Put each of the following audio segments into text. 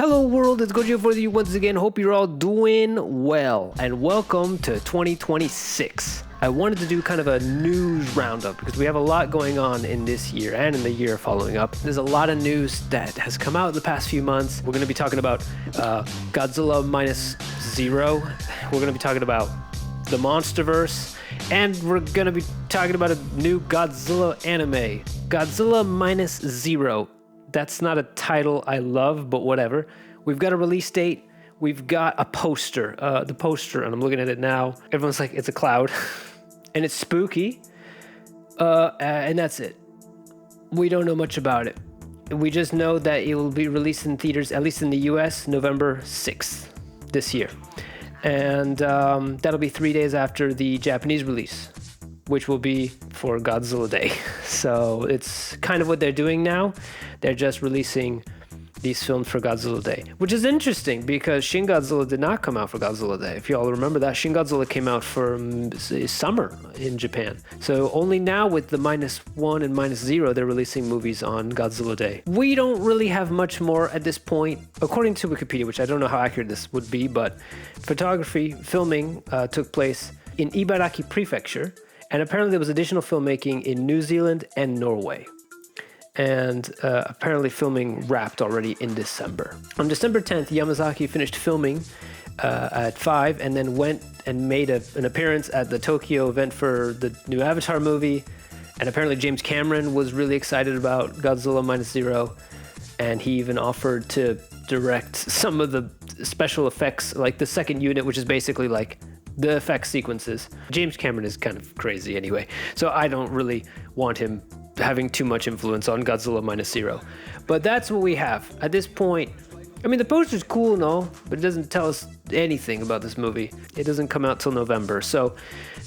Hello world, it's Godzilla for you once again. Hope you're all doing well, and welcome to 2026. I wanted to do kind of a news roundup because we have a lot going on in this year and in the year following up. There's a lot of news that has come out in the past few months. We're going to be talking about Godzilla Minus Zero. We're going to be talking about the Monsterverse, and we're going to be talking about a new Godzilla anime, Godzilla Minus Zero. That's not a title I love, but whatever. We've got a release date. We've got a poster. The poster, and I'm looking at it now. Everyone's like, it's a cloud. And it's spooky. And that's it. We don't know much about it. We just know that it will be released in theaters, at least in the US, November 6th this year. And that'll be 3 days after the Japanese release, which will be for Godzilla Day. So it's kind of what they're doing now. They're just releasing these films for Godzilla Day, which is interesting because Shin Godzilla did not come out for Godzilla Day. If you all remember that, Shin Godzilla came out for summer in Japan. So only now with the -1 and -0, they're releasing movies on Godzilla Day. We don't really have much more at this point. According to Wikipedia, which I don't know how accurate this would be, but filming took place in Ibaraki Prefecture, and apparently there was additional filmmaking in New Zealand and Norway. And apparently filming wrapped already in December. On December 10th, Yamazaki finished filming at 5 and then went and made an appearance at the Tokyo event for the new Avatar movie. And apparently James Cameron was really excited about Godzilla Minus Zero. And he even offered to direct some of the special effects, like the second unit, which is basically like the effect sequences. James Cameron is kind of crazy anyway, so I don't really want him having too much influence on Godzilla Minus Zero. But that's what we have. At this point, I mean, the poster's cool and all, but it doesn't tell us anything about this movie. It doesn't come out till November, so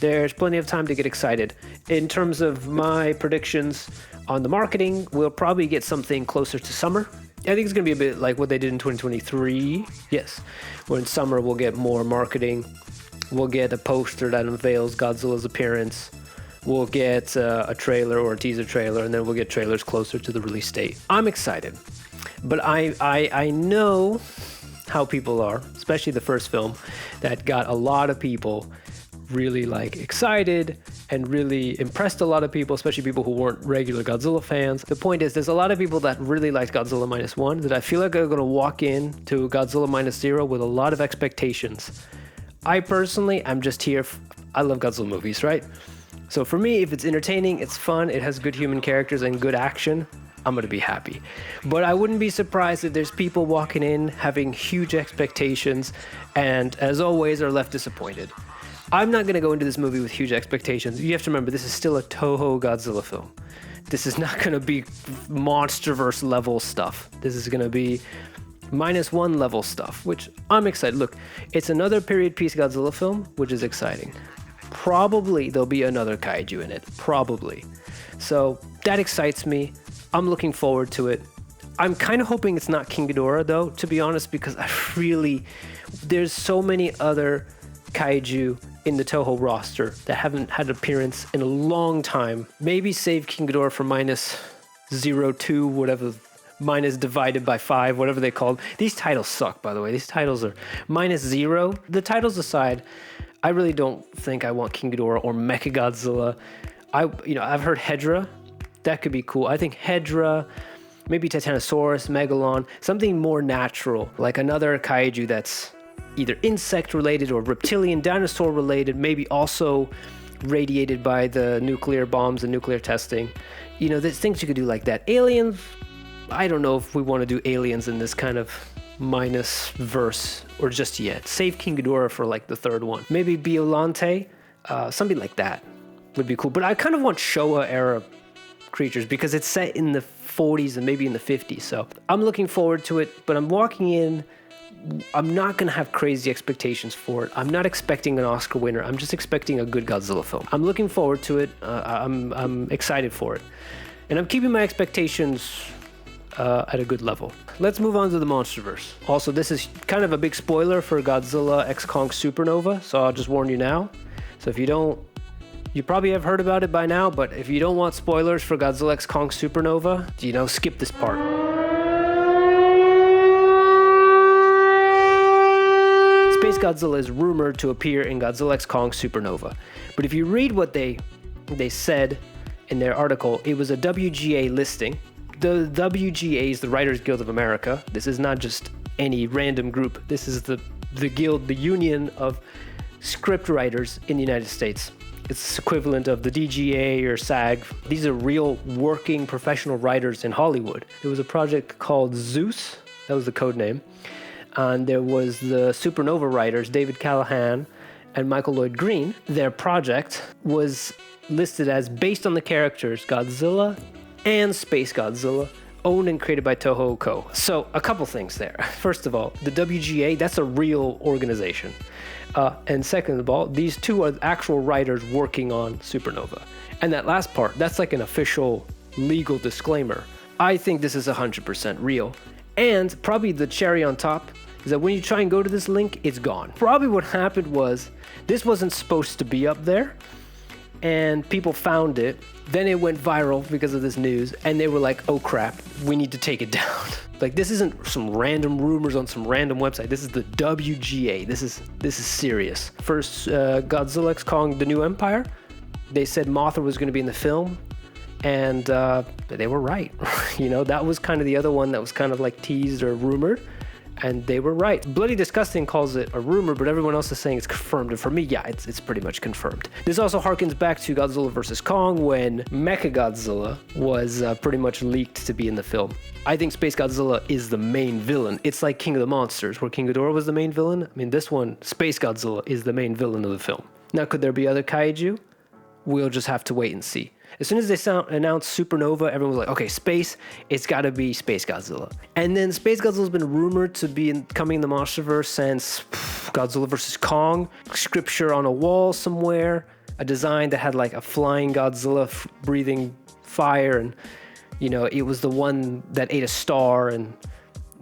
there's plenty of time to get excited. In terms of my predictions on the marketing, we'll probably get something closer to summer. I think it's going to be a bit like what they did in 2023. Yes, where in summer we'll get more marketing. We'll get a poster that unveils Godzilla's appearance. We'll get a trailer or a teaser trailer, and then we'll get trailers closer to the release date. I'm excited, but I know how people are, especially the first film, that got a lot of people really excited and really impressed a lot of people, especially people who weren't regular Godzilla fans. The point is, there's a lot of people that really liked Godzilla Minus One that I feel like are going to walk in to Godzilla Minus Zero with a lot of expectations. I personally, I'm just here. I love Godzilla movies, right? So for me, if it's entertaining, it's fun, it has good human characters and good action, I'm going to be happy. But I wouldn't be surprised if there's people walking in having huge expectations and, as always, are left disappointed. I'm not going to go into this movie with huge expectations. You have to remember, this is still a Toho Godzilla film. This is not going to be Monsterverse level stuff. This is going to be -1 level stuff, which I'm excited. Look, it's another period piece Godzilla film, which is exciting. Probably there'll be another kaiju in it. Probably. So that excites me. I'm looking forward to it. I'm kind of hoping it's not King Ghidorah, though, to be honest, because there's so many other kaiju in the Toho roster that haven't had an appearance in a long time. Maybe save King Ghidorah for -02, whatever, minus divided by 5, whatever they called. These titles suck, by the way. These titles are -0. The titles aside, I really don't think I want King Ghidorah or Mechagodzilla. I've heard Hedra. That could be cool. I think Hedra, maybe Titanosaurus, Megalon, something more natural, like another kaiju that's either insect related or reptilian dinosaur related, maybe also radiated by the nuclear bombs and nuclear testing. There's things you could do like that. Aliens, I don't know if we want to do aliens in this kind of minus verse or just yet. Save King Ghidorah for the third one. Maybe Biollante, something like that would be cool. But I kind of want Showa era creatures because it's set in the 40s and maybe in the 50s. So I'm looking forward to it, but I'm walking in. I'm not going to have crazy expectations for it. I'm not expecting an Oscar winner. I'm just expecting a good Godzilla film. I'm looking forward to it. I'm excited for it. And I'm keeping my expectations at a good level. Let's move on to the Monsterverse. Also, this is kind of a big spoiler for Godzilla X Kong Supernova, so I'll just warn you now. So if you probably have heard about it by now, but if you don't want spoilers for Godzilla X Kong Supernova, skip this part. Space Godzilla is rumored to appear in Godzilla X Kong Supernova. But if you read what they said in their article, it was a WGA listing. The WGA is the Writers Guild of America. This is not just any random group. This is the guild, the union of script writers in the United States. It's equivalent of the DGA or SAG. These are real working professional writers in Hollywood. There was a project called Zeus. That was the code name. And there was the Supernova writers, David Callahan and Michael Lloyd Green. Their project was listed as based on the characters Godzilla and Space Godzilla, owned and created by Toho Co. So a couple things there. First of all, the WGA, that's a real organization. And second of all, these two are actual writers working on Supernova. And that last part, that's like an official legal disclaimer. I think this is 100% real. And probably the cherry on top is that when you try and go to this link, it's gone. Probably what happened was this wasn't supposed to be up there, and people found it. Then it went viral because of this news, and they were like, oh crap, we need to take it down. Like, this isn't some random rumors on some random website. This is the WGA. This is serious. First, Godzilla X Kong, The New Empire. They said Mothra was going to be in the film, and they were right. You know, that was kind of the other one that was kind of like teased or rumored, and they were right. Bloody Disgusting calls it a rumor, but everyone else is saying it's confirmed. And for me, yeah, it's pretty much confirmed. This also harkens back to Godzilla vs. Kong, when Mechagodzilla was pretty much leaked to be in the film. I think Space Godzilla is the main villain. It's like King of the Monsters, where King Ghidorah was the main villain. I mean, this one, Space Godzilla, is the main villain of the film. Now, could there be other kaiju? We'll just have to wait and see. As soon as they announced Supernova, everyone was like, okay, space, it's got to be Space Godzilla. And then Space Godzilla's been rumored to be coming in the MonsterVerse since Godzilla vs. Kong, scripture on a wall somewhere, a design that had like a flying Godzilla breathing fire, and, you know, it was the one that ate a star, and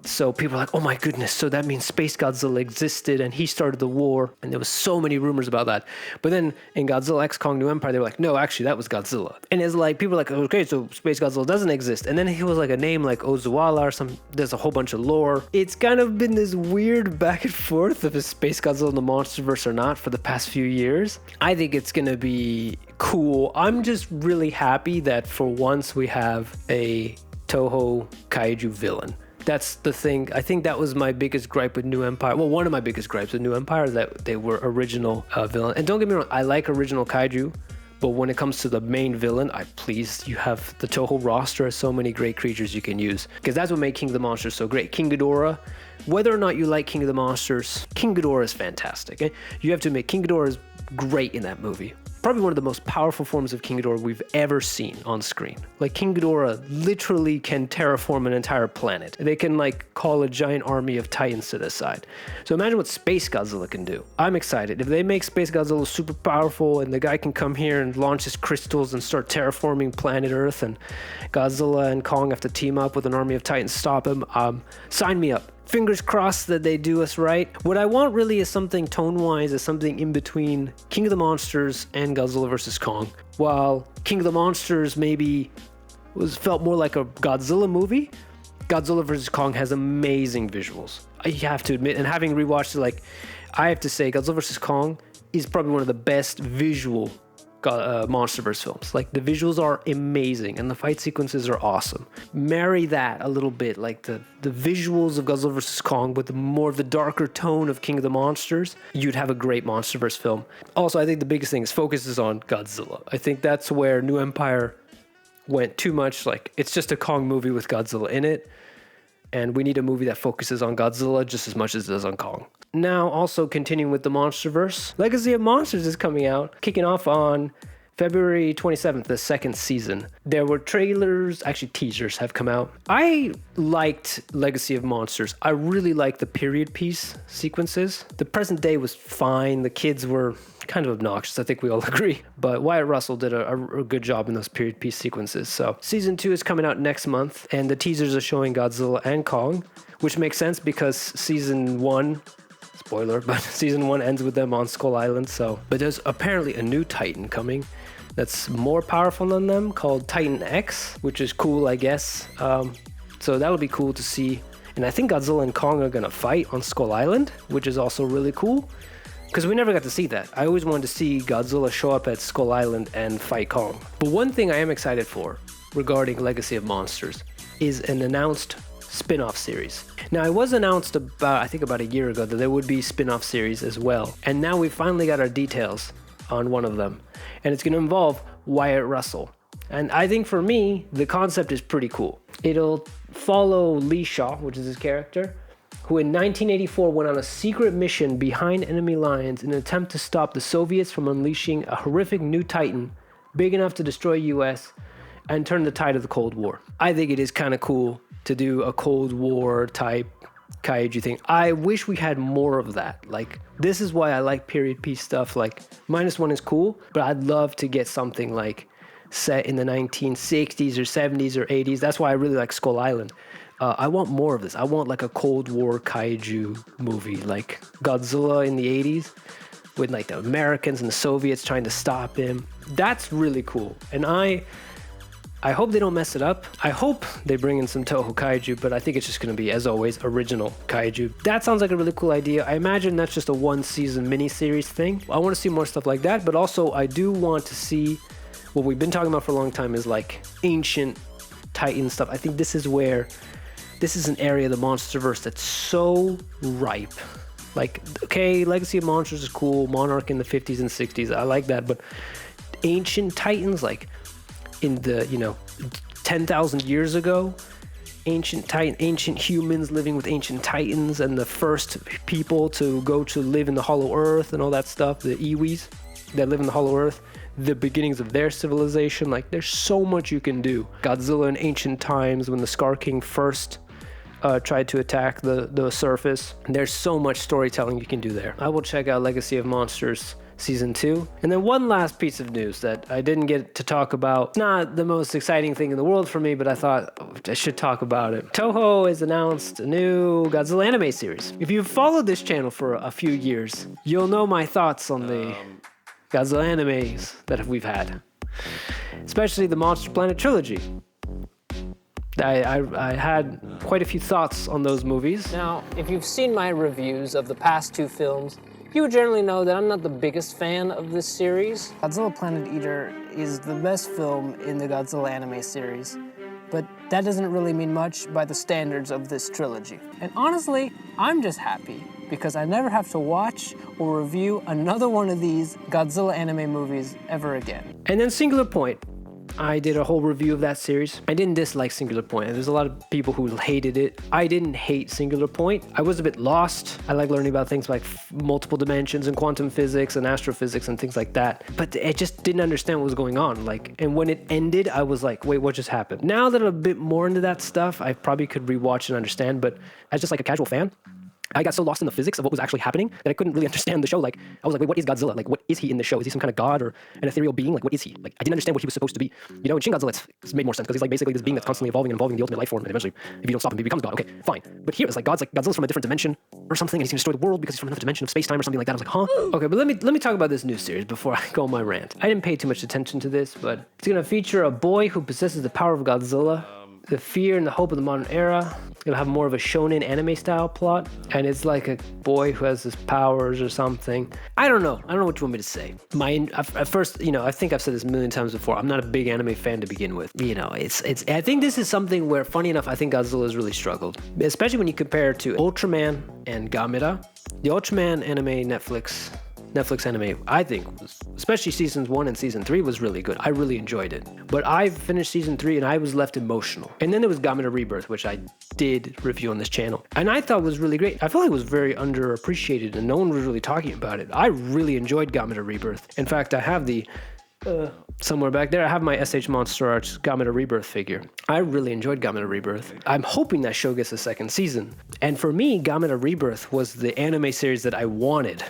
so people are like, oh my goodness, so that means Space Godzilla existed and he started the war. And there was so many rumors about that. But then in Godzilla X Kong New Empire, they were like, no, actually, that was Godzilla. And it's like, people are like, okay, so Space Godzilla doesn't exist. And then he was like a name like Ozuwala or some, there's a whole bunch of lore. It's kind of been this weird back and forth of is Space Godzilla in the MonsterVerse or not for the past few years. I think it's going to be cool. I'm just really happy that for once we have a Toho Kaiju villain. That's the thing. I think that was my biggest gripe with New Empire. Well, one of my biggest gripes with New Empire, that they were original villain. And don't get me wrong, I like original kaiju, but when it comes to the main villain, you have the Toho roster has so many great creatures you can use. Because that's what made King of the Monsters so great. King Ghidorah, whether or not you like King of the Monsters, King Ghidorah is fantastic. Okay? You have to admit, King Ghidorah is great in that movie. Probably one of the most powerful forms of King Ghidorah we've ever seen on screen. Like, King Ghidorah literally can terraform an entire planet. They can like call a giant army of titans to their side. So imagine what Space Godzilla can do. I'm excited. If they make Space Godzilla super powerful and the guy can come here and launch his crystals and start terraforming planet Earth, and Godzilla and Kong have to team up with an army of titans to stop him, sign me up. Fingers crossed that they do us right. What I want really is something tone-wise, is something in between King of the Monsters and Godzilla vs. Kong. While King of the Monsters maybe felt more like a Godzilla movie, Godzilla vs. Kong has amazing visuals. I have to admit, and having rewatched it, like, I have to say Godzilla vs. Kong is probably one of the best visual MonsterVerse films. Like, the visuals are amazing and the fight sequences are awesome. Marry that a little bit, like the visuals of Godzilla vs. Kong with more of the darker tone of King of the Monsters, you'd have a great MonsterVerse film. Also, I think the biggest thing is focuses on Godzilla. I think that's where New Empire went too much, like, it's just a Kong movie with Godzilla in it, and we need a movie that focuses on Godzilla just as much as it does on Kong. Now, also continuing with the MonsterVerse, Legacy of Monsters is coming out, kicking off on February 27th, the second season. There were trailers, actually teasers have come out. I liked Legacy of Monsters. I really liked the period piece sequences. The present day was fine. The kids were kind of obnoxious, I think we all agree. But Wyatt Russell did a good job in those period piece sequences. So season 2 is coming out next month, and the teasers are showing Godzilla and Kong, which makes sense because season 1, spoiler, but season 1 ends with them on Skull Island. But there's apparently a new Titan coming that's more powerful than them, called Titan X, which is cool, I guess. So that'll be cool to see. And I think Godzilla and Kong are gonna fight on Skull Island, which is also really cool. Because we never got to see that. I always wanted to see Godzilla show up at Skull Island and fight Kong. But one thing I am excited for regarding Legacy of Monsters is an announced spin-off series. Now, it was announced about a year ago that there would be spin-off series as well. And now we finally got our details on one of them. And it's going to involve Wyatt Russell. And I think for me, the concept is pretty cool. It'll follow Lee Shaw, which is his character, who in 1984 went on a secret mission behind enemy lines in an attempt to stop the Soviets from unleashing a horrific new Titan big enough to destroy US and turn the tide of the Cold War. I think it is kind of cool to do a Cold War type kaiju thing. I wish we had more of that. Like, this is why I like period piece stuff. Like, -1 is cool, but I'd love to get something like set in the 1960s or 70s or 80s. That's why I really like Skull Island. I want more of this. I want like a Cold War kaiju movie, like Godzilla in the 80s with like the Americans and the Soviets trying to stop him. That's really cool. And I hope they don't mess it up. I hope they bring in some Toho kaiju, but I think it's just going to be, as always, original kaiju. That sounds like a really cool idea. I imagine that's just a one-season miniseries thing. I want to see more stuff like that, but also I do want to see what we've been talking about for a long time is like ancient Titan stuff. I think this is an area of the Monsterverse that's so ripe. Like, okay, Legacy of Monsters is cool, Monarch in the 50s and 60s, I like that, but ancient Titans, like in the, 10,000 years ago, ancient humans living with ancient Titans and the first people to go to live in the Hollow Earth and all that stuff, the Iwis that live in the Hollow Earth, the beginnings of their civilization. Like, there's so much you can do. Godzilla in ancient times when the Scar King first tried to attack the surface. There's so much storytelling you can do there. I will check out Legacy of Monsters Season 2. And then one last piece of news that I didn't get to talk about. Not the most exciting thing in the world for me, but I thought I should talk about it. Toho has announced a new Godzilla anime series. If you've followed this channel for a few years, you'll know my thoughts on the Godzilla animes that we've had. Especially the Monster Planet trilogy. I had quite a few thoughts on those movies. Now, if you've seen my reviews of the past two films, you generally know that I'm not the biggest fan of this series. Godzilla Planet Eater is the best film in the Godzilla anime series, but that doesn't really mean much by the standards of this trilogy. And honestly, I'm just happy because I never have to watch or review another one of these Godzilla anime movies ever again. And then Singular Point. I did a whole review of that series. I didn't dislike Singular Point. There's a lot of people who hated it. I didn't hate Singular Point. I was a bit lost. I like learning about things like multiple dimensions and quantum physics and astrophysics and things like that. But I just didn't understand what was going on. And when it ended, I was like, wait, what just happened? Now that I'm a bit more into that stuff, I probably could rewatch and understand. But as just like a casual fan, I got so lost in the physics of what was actually happening that I couldn't really understand the show. Like, I was like, wait, what is Godzilla? Like, what is he in the show? Is he some kind of god or an ethereal being? Like, what is he? Like, I didn't understand what he was supposed to be. In Shin Godzilla, it's made more sense because he's like basically this being that's constantly evolving and evolving the ultimate life form, and eventually, if you don't stop him, he becomes God. Okay, fine. But here it's like Godzilla's from a different dimension or something, and he's gonna destroy the world because he's from another dimension of space-time or something like that. I was like, huh? Okay, but let me talk about this new series before I go on my rant. I didn't pay too much attention to this, but it's gonna feature a boy who possesses the power of Godzilla, the fear and the hope of the modern era. It'll have more of a shonen anime style plot, and it's like a boy who has his powers or something. I don't know what you want me to say. At first, I think I've said this a million times before. I'm not a big anime fan to begin with. I think this is something where, funny enough, I think Godzilla has really struggled, especially when you compare it to Ultraman and Gamera. The Ultraman anime Netflix anime, I think, especially seasons 1 and season 3 was really good. I really enjoyed it. But I finished season 3 and I was left emotional. And then there was Gamera Rebirth, which I did review on this channel. And I thought was really great. I feel like it was very underappreciated and no one was really talking about it. I really enjoyed Gamera Rebirth. In fact, I have somewhere back there, I have my SH Monster Arts Gamera Rebirth figure. I really enjoyed Gamera Rebirth. I'm hoping that show gets a second season. And for me, Gamera Rebirth was the anime series that I wanted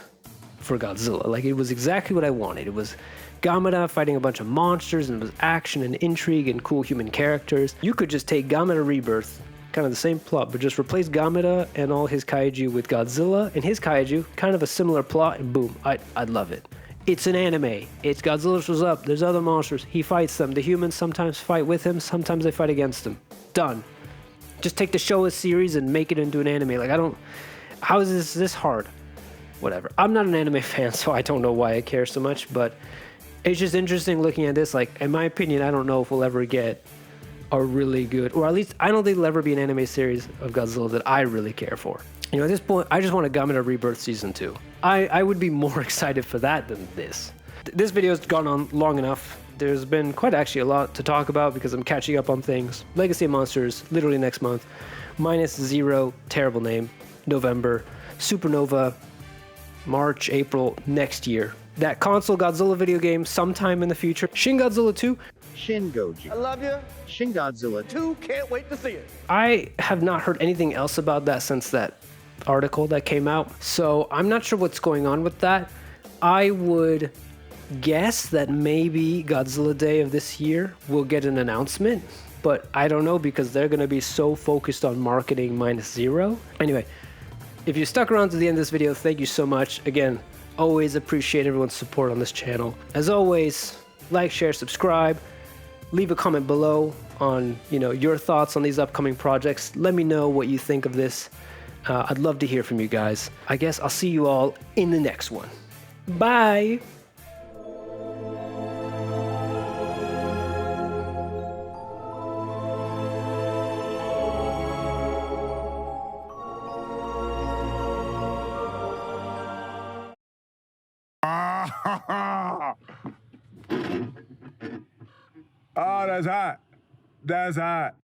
for Godzilla. Like, it was exactly what I wanted. It was Gamera fighting a bunch of monsters, and it was action and intrigue and cool human characters. You could just take Gamera Rebirth, kind of the same plot, but just replace Gamera and all his kaiju with Godzilla and his kaiju, kind of a similar plot, and boom, I'd love it. It's an anime. It's Godzilla shows up, there's other monsters, he fights them. The humans sometimes fight with him, sometimes they fight against him. Done. Just take the Showa series and make it into an anime. Like, I don't... How is this hard? Whatever. I'm not an anime fan, so I don't know why I care so much, but it's just interesting looking at this. Like, in my opinion, I don't know if we'll ever get a really good, or at least I don't think there'll ever be an anime series of Godzilla that I really care for. You know, at this point, I just want a Gamera Rebirth Season 2. I would be more excited for that than this. This video's gone on long enough. There's been quite actually a lot to talk about because I'm catching up on things. Legacy of Monsters, literally next month. Minus Zero, terrible name, November. Supernova, March, April, next year. That console Godzilla video game sometime in the future. Shin Godzilla 2. Shin Goji. I love you. Shin Godzilla 2, can't wait to see it. I have not heard anything else about that since that article that came out. So I'm not sure what's going on with that. I would guess that maybe Godzilla Day of this year will get an announcement, but I don't know because they're going to be so focused on marketing Minus Zero. Anyway, if you stuck around to the end of this video, thank you so much. Again, always appreciate everyone's support on this channel. As always, like, share, subscribe. Leave a comment below on, your thoughts on these upcoming projects. Let me know what you think of this. I'd love to hear from you guys. I guess I'll see you all in the next one. Bye. Oh, that's hot. That's hot.